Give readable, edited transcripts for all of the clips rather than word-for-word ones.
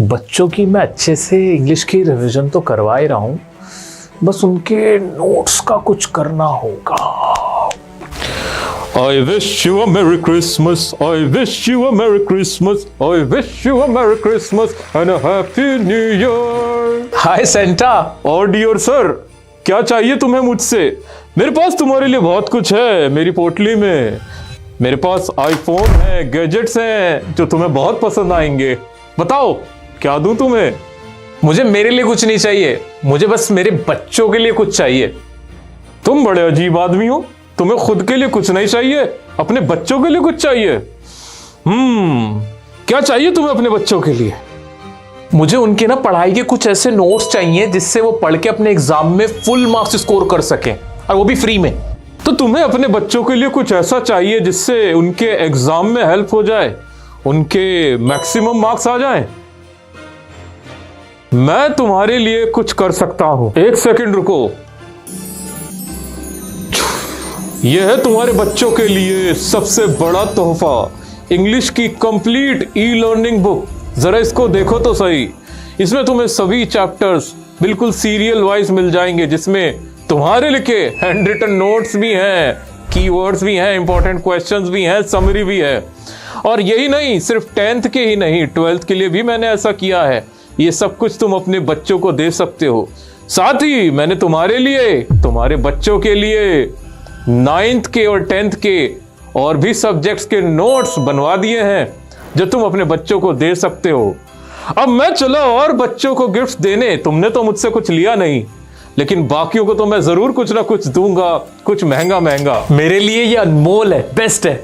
बच्चों की मैं अच्छे से इंग्लिश की रिवीजन तो करवा ही रहा हूँ, बस उनके नोट्स का कुछ करना होगा। I wish you a Merry Christmas. I wish you a Merry Christmas. I wish you a Merry Christmas and a Happy New Year. Hi Santa. और डियर सर, क्या चाहिए तुम्हें मुझसे? मेरे पास तुम्हारे लिए बहुत कुछ है मेरी पोटली में। मेरे पास आईफोन है, गैजेट्स हैं जो तुम्हें बहुत पसंद आएंगे। बताओ क्या दूं तुम्हें? मुझे मेरे लिए कुछ नहीं चाहिए, मुझे बस मेरे बच्चों के लिए कुछ चाहिए। तुम बड़े अजीब आदमी हो, तुम्हें खुद के लिए कुछ नहीं चाहिए, अपने बच्चों के लिए कुछ चाहिए। क्या चाहिए तुम्हें अपने बच्चों के लिए? मुझे उनके ना पढ़ाई के कुछ ऐसे नोट्स चाहिए जिससे वो पढ़ के अपने एग्जाम में फुल मार्क्स स्कोर कर सकें, और वो भी फ्री में। तो तुम्हें अपने बच्चों के लिए कुछ ऐसा चाहिए जिससे उनके एग्जाम में हेल्प हो जाए, उनके मैक्सिमम मार्क्स आ जाएं। मैं तुम्हारे लिए कुछ कर सकता हूं। एक सेकंड रुको। यह है तुम्हारे बच्चों के लिए सबसे बड़ा तोहफा, इंग्लिश की कंप्लीट ई लर्निंग बुक। जरा इसको देखो तो सही। इसमें तुम्हें सभी चैप्टर्स बिल्कुल सीरियल वाइज मिल जाएंगे, जिसमें तुम्हारे लिखे हैंड रिटन नोट्स भी हैं, कीवर्ड्स भी हैं, इंपॉर्टेंट क्वेश्चंस भी हैं, समरी भी है। और यही नहीं, सिर्फ 10th के ही नहीं, 12th के लिए भी मैंने ऐसा किया है। ये सब कुछ तुम अपने बच्चों को दे सकते हो। साथ ही मैंने तुम्हारे लिए, तुम्हारे बच्चों के लिए 9th के और 10th के और भी सब्जेक्ट्स के नोट्स बनवा दिए हैं जो तुम अपने बच्चों को दे सकते हो। अब मैं चला और बच्चों को गिफ्ट देने। तुमने तो मुझसे कुछ लिया नहीं, लेकिन बाकियों को तो मैं जरूर कुछ ना कुछ दूंगा, कुछ महंगा महंगा। मेरे लिए ये अनमोल है, बेस्ट है।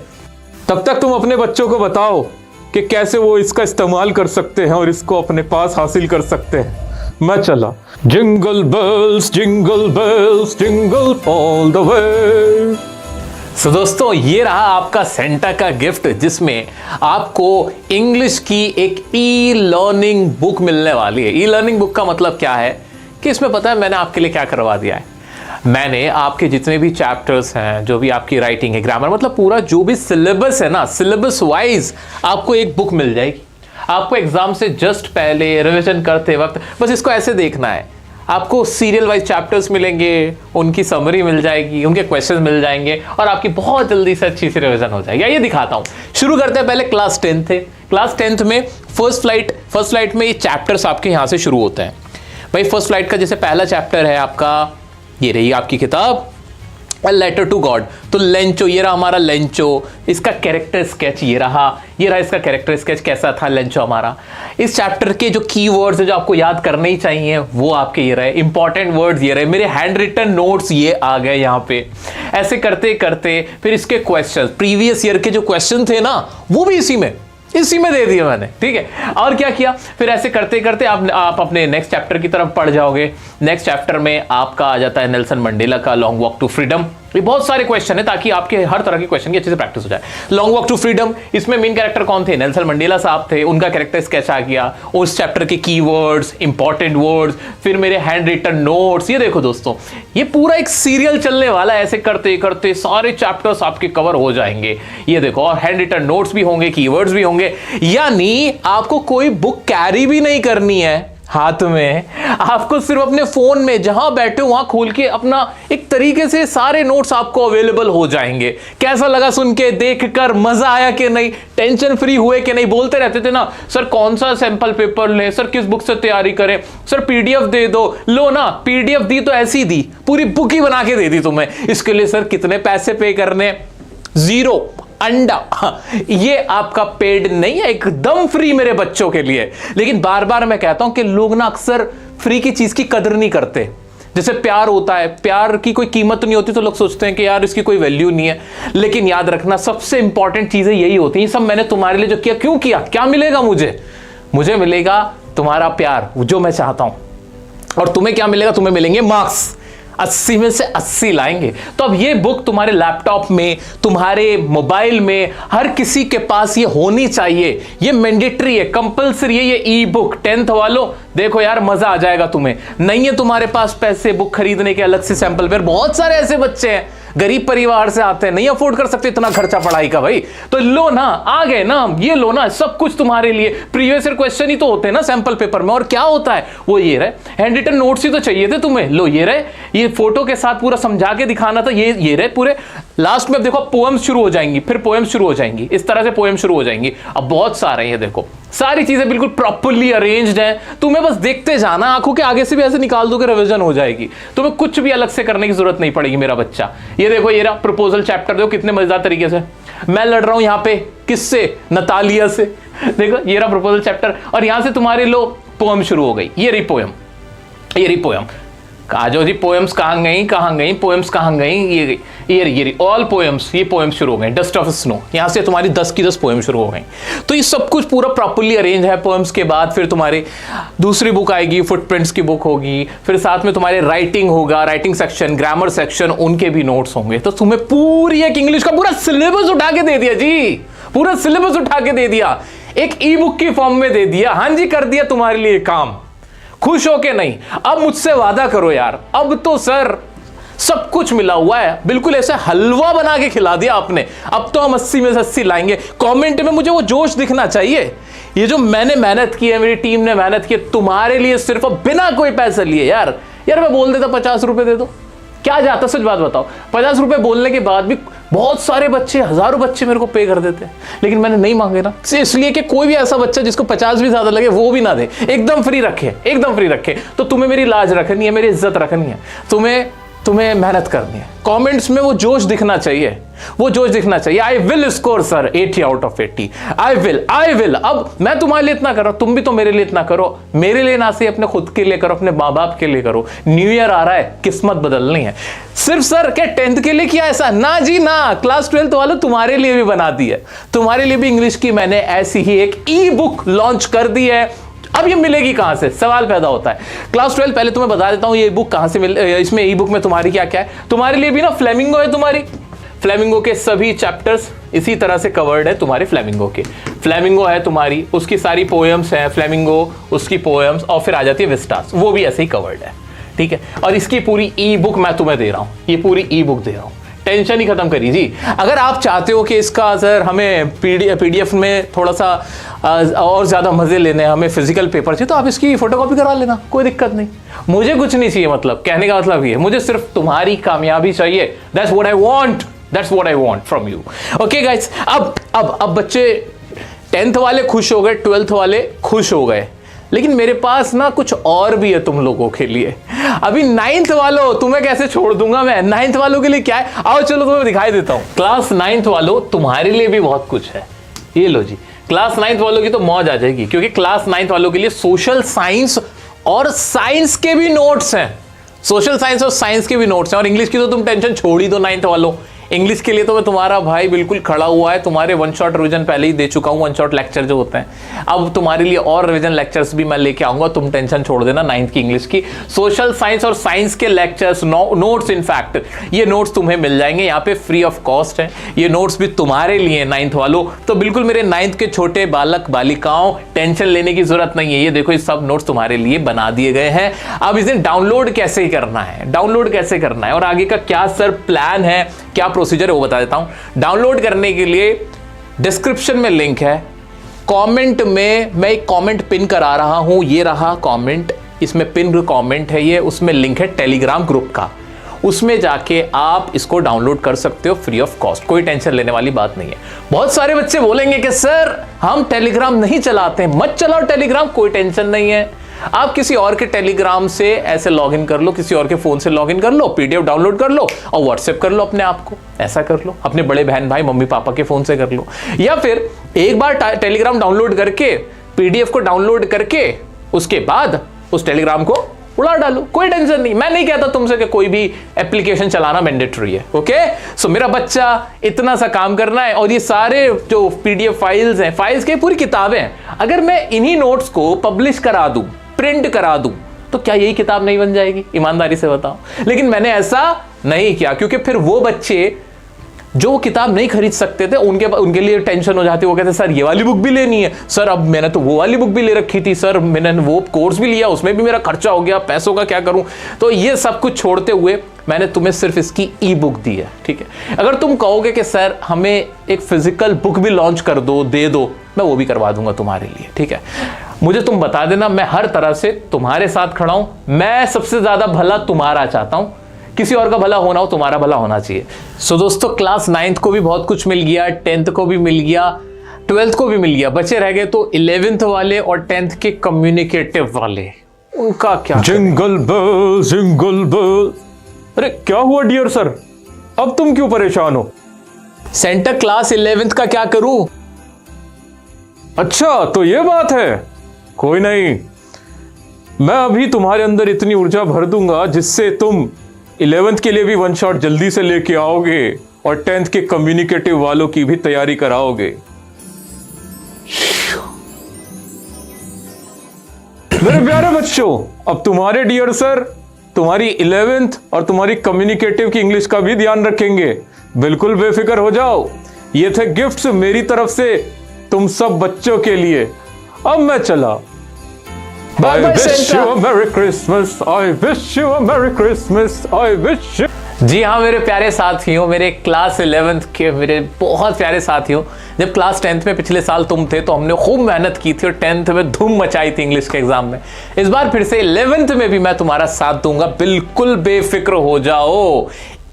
तब तक तुम अपने बच्चों को बताओ कि कैसे वो इसका इस्तेमाल कर सकते हैं और इसको अपने पास हासिल कर सकते हैं। मैं चला। Jingle bells jingle all the way. So दोस्तों, ये रहा आपका सेंटा का गिफ्ट, जिसमें आपको इंग्लिश की एक ई लर्निंग बुक मिलने वाली है। ई लर्निंग बुक का मतलब क्या है कि इसमें पता है मैंने आपके लिए क्या करवा दिया है। मैंने आपके जितने भी चैप्टर्स हैं, जो भी आपकी राइटिंग है, ग्रामर, मतलब पूरा जो भी सिलेबस है ना, सिलेबस वाइज आपको एक बुक मिल जाएगी। आपको एग्जाम से जस्ट पहले रिवीजन करते वक्त बस इसको ऐसे देखना है। आपको सीरियल वाइज चैप्टर्स मिलेंगे, उनकी समरी मिल जाएगी, उनके क्वेश्चंस मिल जाएंगे, और आपकी बहुत जल्दी से अच्छी सी रिवीजन हो जाएगी। ये दिखाता हूं। शुरू करते हैं पहले क्लास 10th थे। क्लास 10th में फर्स्ट फ्लाइट में ये चैप्टर्स आपके यहां से शुरू होते हैं। भाई फर्स्ट फ्लाइट का जैसे पहला चैप्टर है आपका, ये रही आपकी किताब A Letter to God। तो लेंचो, ये रहा हमारा लेंचो। इसका कैरेक्टर स्केच ये रहा इसका कैरेक्टर स्केच कैसा था लेंचो हमारा। इस चैप्टर के जो कीवर्ड्स है जो आपको याद करने ही चाहिए, वो आपके ये रहे। इंपॉर्टेंट वर्ड्स ये रहे। मेरे हैंड रिटन नोट्स ये आ गए यहाँ पे। ऐसे करते करते फिर इसके क्वेश्चन, प्रीवियस ईयर के जो क्वेश्चन थे ना, वो भी इसी में दे दिया मैंने। ठीक है, और क्या किया फिर? ऐसे करते करते आप अपने नेक्स्ट चैप्टर की तरफ पढ़ जाओगे। नेक्स्ट चैप्टर में आपका आ जाता है नेल्सन मंडेला का लॉन्ग वॉक टू फ्रीडम। ये बहुत सारे क्वेश्चन है ताकि आपके हर तरह के क्वेश्चन की अच्छे से प्रैक्टिस हो जाए। लॉन्ग वॉक टू फ्रीडम, इसमें मेन कैरेक्टर कौन थे? नेल्सन मंडेला साहब थे। उनका कैरेक्टर स्केच आ गया। उस चैप्टर के कीवर्ड्स, इंपॉर्टेंट वर्ड्स, फिर मेरे हैंड रिटन नोट्स। ये देखो दोस्तों, ये पूरा एक सीरियल चलने वाला है। ऐसे करते करते सारे चैप्टर्स आपके कवर हो जाएंगे। ये देखो, और हैंड रिटन नोट्स भी होंगे, कीवर्ड्स भी होंगे। यानी आपको कोई बुक कैरी भी नहीं करनी है हाथ में। आपको सिर्फ अपने फोन में जहां बैठे हो वहां खोल के अपना एक तरीके से सारे नोट्स आपको अवेलेबल हो जाएंगे। कैसा लगा सुन के, देखकर मजा आया कि नहीं? टेंशन फ्री हुए कि नहीं? बोलते रहते थे ना सर कौन सा सैंपल पेपर लें, सर किस बुक से तैयारी करें, सर पीडीएफ दे दो। लो ना, पीडीएफ दी तो ऐसी दी, पूरी बुक ही बना के दे दी तुम्हें। इसके लिए सर कितने पैसे पे करने? 0 अंडा। ये आपका पेड नहीं है, एकदम फ्री मेरे बच्चों के लिए। लेकिन बार बार मैं कहता हूं कि लोग ना अक्सर फ्री की चीज की कदर नहीं करते। जैसे प्यार होता है, प्यार की कोई कीमत नहीं होती तो लोग सोचते हैं कि यार इसकी कोई वैल्यू नहीं है। लेकिन याद रखना, सबसे इंपॉर्टेंट चीजें यही होती हैं। सब मैंने तुम्हारे लिए जो किया, क्यों किया? क्या मिलेगा मुझे मिलेगा तुम्हारा प्यार, जो मैं चाहता हूं। और तुम्हें क्या मिलेगा? तुम्हें मिलेंगे मार्क्स। 80 में से 80 लाएंगे। तो अब ये बुक तुम्हारे लैपटॉप में, तुम्हारे मोबाइल में, हर किसी के पास ये होनी चाहिए। ये मैंडेटरी है, कंपलसरी है ये ई बुक। 10th वालों देखो यार, मजा आ जाएगा तुम्हें। नहीं है तुम्हारे पास पैसे बुक खरीदने के अलग से सैंपल पेपर, बहुत सारे ऐसे बच्चे हैं गरीब परिवार से आते हैं, नहीं अफोर्ड कर सकते इतना खर्चा पढ़ाई का भाई, तो लो ना, आ गए ना, ये लो ना, सब कुछ तुम्हारे लिए। प्रीवियस ईयर क्वेश्चन ही तो होते हैं ना सैंपल पेपर में, और क्या होता है वो ये रहे, हैंड रिटन नोट्स ही तो चाहिए थे तुम्हें, लो ये रहे, ये फोटो के साथ पूरा समझा के दिखाना था, ये रहे पूरे। लास्ट में अब देखो पोएम्स शुरू हो जाएंगी, फिर पोएम्स शुरू हो जाएंगी, इस तरह से पोएम शुरू हो जाएंगी। अब बहुत सारे हैं, ये देखो सारी चीजें बिल्कुल प्रॉपर्ली अरेंज्ड हैं, तुम्हें बस देखते जाना, आंखों के आगे से भी ऐसे निकाल दो कि रिवीजन हो जाएगी, तुम्हें कुछ भी अलग से करने की जरूरत नहीं पड़ेगी मेरा बच्चा। ये देखो ये रहा प्रपोजल चैप्टर, देखो कितने मजेदार तरीके से मैं लड़ रहा हूं यहाँ पे, किससे, नतालिया से। देखो ये रहा प्रपोजल चैप्टर, और यहां से तुम्हारे लो पोएम शुरू हो गई, ये रही पोएम, ये रही पोएम। कहा जो जी पोएम्स कहाँ गई पोएम्स कहाँ गई, ये ऑल पोएम्स, ये पोएम्स शुरू हो गए। डस्ट ऑफ स्नो, यहां से तुम्हारी 10 की 10 पोएम शुरू हो गई। तो ये सब कुछ पूरा प्रॉपर्ली अरेंज है। पोएम्स के बाद फिर तुम्हारी दूसरी बुक आएगी, फुटप्रिंट्स की बुक होगी, फिर साथ में तुम्हारे राइटिंग होगा, राइटिंग सेक्शन, ग्रामर सेक्शन, उनके भी नोट्स होंगे। तो तुम्हें पूरी एक इंग्लिश का पूरा सिलेबस उठा के दे दिया जी, पूरा सिलेबस उठा के दे दिया, एक ई बुक की फॉर्म में दे दिया। हाँ जी, कर दिया तुम्हारे लिए काम। खुश हो के नहीं, अब मुझसे वादा करो यार, अब तो सर सब कुछ मिला हुआ है, बिल्कुल ऐसे हलवा बना के खिला दिया आपने। अब तो हम 80 में से 80 लाएंगे। कमेंट में मुझे वो जोश दिखना चाहिए, ये जो मैंने मेहनत की है, मेरी टीम ने मेहनत की है तुम्हारे लिए, सिर्फ बिना कोई पैसे लिए। यार मैं बोल देता 50 रुपए दे दो, क्या जाता, सच बात बताओ। 50 रुपए बोलने के बाद भी बहुत सारे बच्चे, हजारों बच्चे मेरे को पे कर देते हैं, लेकिन मैंने नहीं मांगे ना, इसलिए कि कोई भी ऐसा बच्चा जिसको 50 भी ज्यादा लगे वो भी ना दे, एकदम फ्री रखे, एकदम फ्री रखे। तो तुम्हें मेरी लाज रखनी है, मेरी इज्जत रखनी है, तुम्हें मेहनत करनी है। कमेंट्स में वो जोश दिखना चाहिए, वो जोश दिखना चाहिए। I will score sir 80 out of 80, I will. अब मैं तुम्हारे लिए इतना कर रहा हूं, तुम भी तो मेरे लिए इतना करो। मेरे लिए ना से अपने खुद के लिए करो, अपने माँ बाप के लिए करो। न्यू ईयर आ रहा है, किस्मत बदलनी है। सिर्फ सर क्या 10th के लिए किया ऐसा? ना जी ना, क्लास 12th वालों तुम्हारे लिए भी बना दी है, तुम्हारे लिए भी इंग्लिश की मैंने ऐसी ही एक ई बुक लॉन्च कर दी है। अब ये मिलेगी कहां से, सवाल पैदा होता है। क्लास 12 पहले तुम्हें बता देता हूं ये बुक कहां से इसमें ई बुक में तुम्हारी क्या क्या है। तुम्हारे लिए भी ना फ्लेमिंगो है, तुम्हारी फ्लेमिंगो के सभी चैप्टर्स इसी तरह से कवर्ड है तुम्हारे फ्लेमिंगो के। फ्लेमिंगो है तुम्हारी, उसकी सारी पोएम्स हैं, फ्लेमिंगो उसकी पोएम्स, और फिर आ जाती है विस्टास, वो भी ऐसे ही कवर्ड है, ठीक है। और इसकी पूरी ई बुक मैं तुम्हें दे रहा हूं, ये पूरी ई बुक दे रहा हूं, टेंशन ही खत्म करी जी। अगर आप चाहते हो कि इसका सर हमें पीडीएफ में थोड़ा सा और ज्यादा मजे लेने, हमें फिजिकल पेपर चाहिए, तो आप इसकी फोटोकॉपी करा लेना, कोई दिक्कत नहीं। मुझे कुछ नहीं चाहिए, मतलब कहने का मतलब ये, मुझे सिर्फ तुम्हारी कामयाबी चाहिए। That's what I want from you. Okay guys, अब बच्चे 10th वाले खुश हो गए, 12th वाले खुश हो गए, लेकिन मेरे पास ना कुछ और भी है तुम लोगों के लिए। अभी 9th वालों, तुम्हें कैसे छोड़ दूंगा मैं। 9th वालों के लिए क्या है, आओ चलो तुम्हें दिखाई देता हूं। क्लास 9th वालों तुम्हारे लिए भी बहुत कुछ है, ये लो जी। क्लास 9th वालों की तो मौज आ जाएगी, क्योंकि क्लास 9th वालों के लिए सोशल साइंस और साइंस के भी नोट्स हैं, सोशल साइंस और साइंस के भी नोट्स हैं। और इंग्लिश की तो तुम टेंशन छोड़ ही दो 9th वालों, इंग्लिश के लिए तो मैं तुम्हारा भाई बिल्कुल खड़ा हुआ है, तुम्हारे 1 शॉट रिवीजन पहले ही दे चुका हूं, 1 शॉट लेक्चर जो होते हैं। अब तुम्हारे लिए और रिवीजन लेक्चर्स भी मैं लेके आऊंगा, तुम टेंशन छोड़ देना 9th की इंग्लिश की। सोशल साइंस और साइंस के लेक्चर्स, नोट्स, इनफैक्ट ये नोट्स तुम्हें मिल जाएंगे यहाँ पे फ्री ऑफ कॉस्ट है। ये नोट्स भी तुम्हारे लिए 9th वालों, तो बिल्कुल मेरे 9th के छोटे बालक बालिकाओं, टेंशन लेने की जरूरत नहीं है। ये देखो ये सब नोट्स तुम्हारे लिए बना दिए गए हैं। अब इसे डाउनलोड कैसे करना है, डाउनलोड कैसे करना है और आगे का क्या सर प्लान है, क्या प्रोसीजर है, वो बता देता हूं। डाउनलोड करने के लिए डिस्क्रिप्शन में लिंक है, कमेंट में मैं एक कमेंट पिन करा रहा हूं, ये रहा कमेंट, इसमें पिन कमेंट है ये, उसमें लिंक है टेलीग्राम ग्रुप का, उसमें जाके आप इसको डाउनलोड कर सकते हो फ्री ऑफ कॉस्ट, कोई टेंशन लेने वाली बात नहीं है। बहुत सारे बच्चे बोलेंगे कि सर हम टेलीग्राम नहीं चलाते, मत चलाओ टेलीग्राम, कोई टेंशन नहीं है। आप किसी और के टेलीग्राम से ऐसे लॉगिन कर लो, किसी और के फोन से लॉगिन कर लो, पीडीएफ डाउनलोड कर लो और व्हाट्सएप कर लो अपने आप को, ऐसा कर लो, अपने बड़े बहन भाई मम्मी पापा के फोन से कर लो। या फिर एक बार टेलीग्राम डाउनलोड करके, पीडीएफ को डाउनलोड करके, उसके बाद उस टेलीग्राम को उड़ा डालो, कोई टेंशन नहीं। मैं नहीं कहता तुमसे कि कोई भी एप्लीकेशन चलाना मैंडेटरी है, ओके। सो मेरा बच्चा इतना सा काम करना है, और ये सारे जो पीडीएफ फाइल्स हैं, फाइल्स की पूरी किताबें, अगर मैं इन्हीं नोट्स को पब्लिश करा दूं, प्रिंट करा दूं, तो क्या यही किताब नहीं बन जाएगी? ईमानदारी से बताओ। लेकिन मैंने ऐसा नहीं किया, क्योंकि फिर वो बच्चे जो किताब नहीं खरीद सकते थे उनके लिए टेंशन हो जाती है। वो कहते सर ये वाली बुक भी लेनी है, सर अब मैंने तो वो वाली बुक भी ले रखी थी, सर मैंने वो कोर्स भी लिया, उसमें भी मेरा खर्चा हो गया, पैसों का क्या करूं। तो ये सब कुछ छोड़ते हुए मैंने तुम्हें सिर्फ इसकी ई बुक दी है, ठीक है। अगर तुम कहोगे कि सर हमें एक फिजिकल बुक भी लॉन्च कर दो, दे दो, मैं वो भी करवा दूंगा तुम्हारे लिए, ठीक है। मुझे तुम बता देना, मैं हर तरह से तुम्हारे साथ खड़ा हूं। मैं सबसे ज्यादा भला तुम्हारा चाहता हूं, किसी और का भला होना हो, तुम्हारा भला होना चाहिए। सो दोस्तों, क्लास 9th को भी बहुत कुछ मिल गया, 10th को भी मिल गया, 12th को भी मिल गया। बचे रह गए तो 11th वाले और 10th के कम्युनिकेटिव वाले, उनका क्या? Jingle bell jingle bell. अरे क्या हुआ डियर सर, अब तुम क्यों परेशान हो? सेंटा क्लास 11th का क्या करूं? अच्छा तो ये बात है, कोई नहीं, मैं अभी तुम्हारे अंदर इतनी ऊर्जा भर दूंगा जिससे तुम 11th के लिए भी वन शॉट जल्दी से लेके आओगे और 10th के कम्युनिकेटिव वालों की भी तैयारी कराओगे। मेरे प्यारे बच्चों, अब तुम्हारे डियर सर तुम्हारी 11th और तुम्हारी कम्युनिकेटिव की इंग्लिश का भी ध्यान रखेंगे। बिल्कुल बेफिक्र हो जाओ, ये थे गिफ्ट्स मेरी तरफ से तुम सब बच्चों के लिए। अब मैं चला। I wish you a Merry Christmas, I wish you a Merry Christmas, I wish you... जी हाँ मेरे प्यारे साथियों, मेरे क्लास 11th के मेरे बहुत प्यारे साथियों, जब क्लास 10th में पिछले साल तुम थे तो हमने खूब मेहनत की थी और 10th में धूम मचाई थी इंग्लिश के एग्जाम में। इस बार फिर से 11th में भी मैं तुम्हारा साथ दूंगा, बिल्कुल बेफिक्र हो जाओ।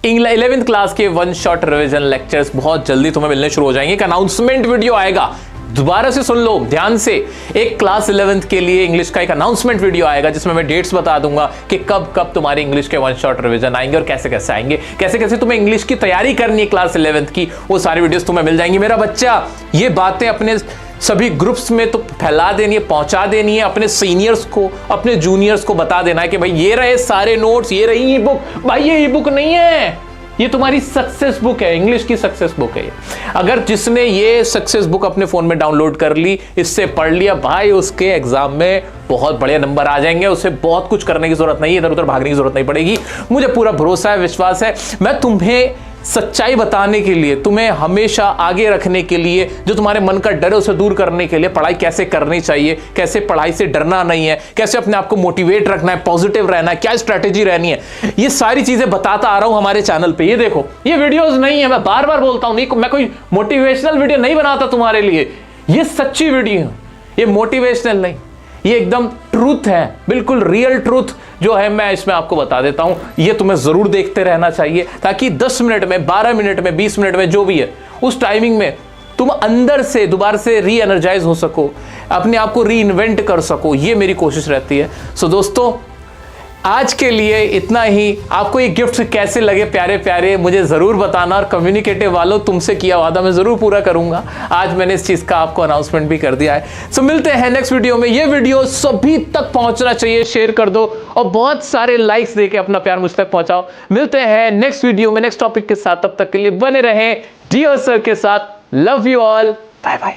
11th क्लास के वन शॉट रिवीजन लेक्चर्स बहुत जल्दी तुम्हें मिलने शुरू हो जाएंगे। एक अनाउंसमेंट वीडियो आएगा, दोबारा से सुन लो ध्यान से। एक क्लास 11th के लिए इंग्लिश का एक अनाउंसमेंट वीडियो आएगा जिसमें मैं डेट्स बता दूंगा कि कब कब तुम्हारे इंग्लिश के वन शॉट रिवीजन आएंगे और कैसे कैसे आएंगे, कैसे कैसे तुम्हें इंग्लिश की तैयारी करनी है क्लास 11th की, वो सारी वीडियोस तुम्हें मिल जाएंगी। मेरा बच्चा, ये बातें अपने सभी ग्रुप्स में तो फैला देनी है, पहुंचा देनी है, अपने सीनियर्स को, अपने जूनियर्स को बता देना है कि भाई ये रहे सारे नोट्स, ये रही ई बुक। भाई ये ई बुक नहीं है, ये तुम्हारी सक्सेस बुक है, इंग्लिश की सक्सेस बुक है। अगर जिसने ये सक्सेस बुक अपने फोन में डाउनलोड कर ली, इससे पढ़ लिया, भाई उसके एग्जाम में बहुत बड़े नंबर आ जाएंगे। उसे बहुत कुछ करने की जरूरत नहीं है, इधर उधर भागने की जरूरत नहीं पड़ेगी। मुझे पूरा भरोसा है, विश्वास है। मैं तुम्हें सच्चाई बताने के लिए, तुम्हें हमेशा आगे रखने के लिए, जो तुम्हारे मन का डर है उसे दूर करने के लिए, पढ़ाई कैसे करनी चाहिए, कैसे पढ़ाई से डरना नहीं है, कैसे अपने आप को मोटिवेट रखना है, पॉजिटिव रहना है, क्या स्ट्रैटेजी रहनी है, ये सारी चीजें बताता आ रहा हूं हमारे चैनल पे। ये देखो, ये वीडियोस नहीं है, मैं बार बार बोलता हूं, मैं कोई मोटिवेशनल वीडियो नहीं बनाता तुम्हारे लिए, ये सच्ची वीडियो, ये मोटिवेशनल नहीं, ये एकदम ट्रूथ है, बिल्कुल रियल ट्रूथ जो है मैं इसमें आपको बता देता हूं। ये तुम्हें जरूर देखते रहना चाहिए ताकि 10 मिनट में, 12 मिनट में, 20 मिनट में, जो भी है उस टाइमिंग में तुम अंदर से दोबारा से री एनर्जाइज हो सको, अपने आप को री इन्वेंट कर सको, ये मेरी कोशिश रहती है। सो दोस्तों, आज के लिए इतना ही। आपको ये गिफ्ट कैसे लगे प्यारे प्यारे, मुझे जरूर बताना, और कम्युनिकेटिव वालों तुमसे किया वादा मैं जरूर पूरा करूंगा। आज मैंने इस चीज का आपको अनाउंसमेंट भी कर दिया है। सो मिलते हैं नेक्स्ट वीडियो में। ये वीडियो सभी तक पहुंचना चाहिए, शेयर कर दो और बहुत सारे लाइक्स देके अपना प्यार मुझ तक पहुंचाओ। मिलते हैं नेक्स्ट वीडियो में नेक्स्ट टॉपिक के साथ, तब तक के लिए बने रहें डियर सर के साथ। Love you all, bye bye.